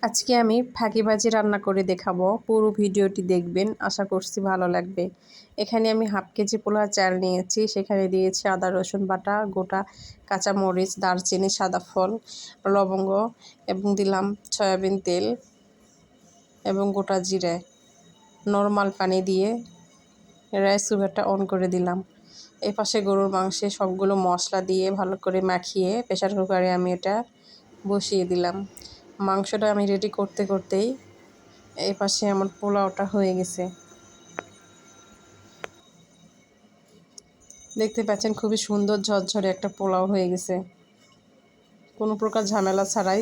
আজকে আমি ফাঁকিবাজি রান্না করে দেখাবো। পুরো ভিডিওটি দেখবেন, আশা করছি ভালো লাগবে। এখানে আমি হাফ কেজি পোলা চাল নিয়েছি, সেখানে দিয়েছি আদা রসুন বাটা, গোটা কাঁচামরিচ, দারচিনি, সাদা ফল, লবঙ্গ এবং দিলাম সয়াবিন তেল এবং গোটা জিরে। নরমাল পানি দিয়ে রাইস কুকারটা অন করে দিলাম। এই পাশে গরুর মাংসে সবগুলো মশলা দিয়ে ভালো করে মাখিয়ে প্রেসার কুকারে আমি এটা বসিয়ে দিলাম। মাংসটা আমি রেডি করতে করতেই এই পাশে আমার পোলাওটা হয়ে গেছে। দেখতে পাচ্ছেন খুবই সুন্দর ঝরঝরে একটা পোলাও হয়ে গেছে, কোনো প্রকার ঝামেলা ছাড়াই।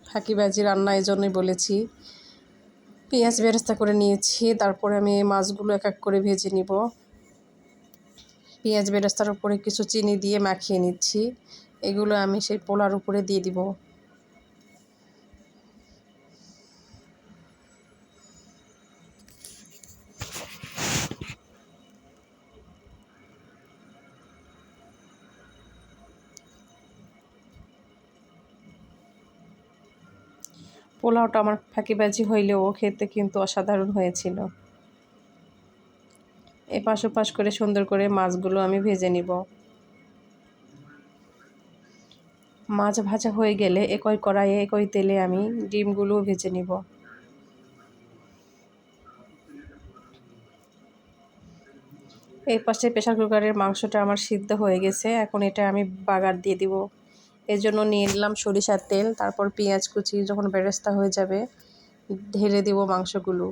ফাঁকিবাজি রান্না এই জন্যই বলেছি। পেঁয়াজ বেরেস্তা করে নিয়েছি, তারপরে আমি এই মাছগুলো এক এক করে ভেজে নিব। পেঁয়াজ বেরেস্তার উপরে কিছু চিনি দিয়ে মাখিয়ে নিচ্ছি। এগুলো আমি সেই পোলার উপরে দিয়ে দিব। পোলাওটা আমার ফাঁকিবাজি হইলেও খেতে কিন্তু অসাধারণ হয়েছিল। এপাশ ওপাশ করে সুন্দর করে মাছগুলো আমি ভেজে নিব। মাছ ভাজা হয়ে গেলে একই কড়াইয়ে একই তেলে আমি ডিমগুলো ভেজে নিব। এই পাশে প্রেসার কুকারের মাংসটা আমার সিদ্ধ হয়ে গেছে, এখন এটা আমি বাগার দিয়ে দিব। এর জন্য নিয়ে নিলাম সরিষার তেল, তারপর পেঁয়াজ কুচি যখন বেরেস্তা হয়ে যাবে ঢেলে দিব মাংসগুলো।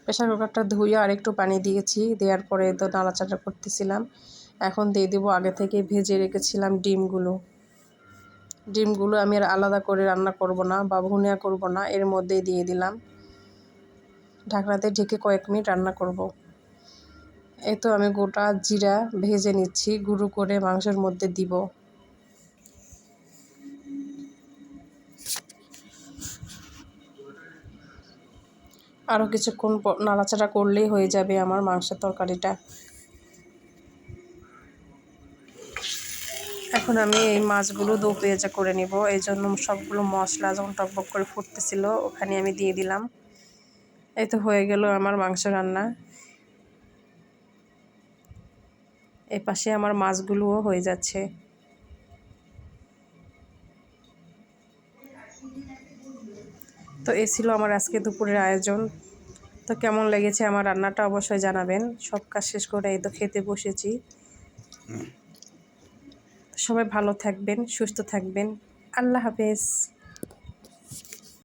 প্রেসার কুকারটা ধুয়ে আর একটু পানি দিয়েছি, দেওয়ার পরে তো নাড়াচাড়া করতেছিলাম। এখন দিয়ে দিব আগে থেকে ভেজে রেখেছিলাম ডিমগুলো আমি আর আলাদা করে রান্না করব না বা ভুনিয়া করব না, এর মধ্যেই দিয়ে দিলাম। ঢাকনাতে ঢেকে কয়েক মিনিট রান্না করব। এই তো আমি গোটা জিরা ভেজে নিচ্ছি, গুঁড়ো করে মাংসের মধ্যে দিব। আরও কিছুক্ষণ নাড়াচাড়া করলেই হয়ে যাবে আমার মাংসের তরকারিটা। এখন আমি এই মাছগুলো দো পেঁয়াজা করে নিব, এই জন্য সবগুলো মশলা যখন টকবক করে ফুটতেছিল ওখানে আমি দিয়ে দিলাম। এই তো হয়ে গেল আমার মাংস রান্না। এই পাশে আমার মাছগুলোও হয়ে যাচ্ছে। তো এই ছিল আমার আজকে দুপুরের আয়োজন। তো কেমন লেগেছে আমার রান্নাটা অবশ্যই জানাবেন। সব কাজ শেষ করে এই তো খেতে বসেছি। সবাই ভালো থাকবেন, সুস্থ থাকবেন। আল্লাহ হাফেজ।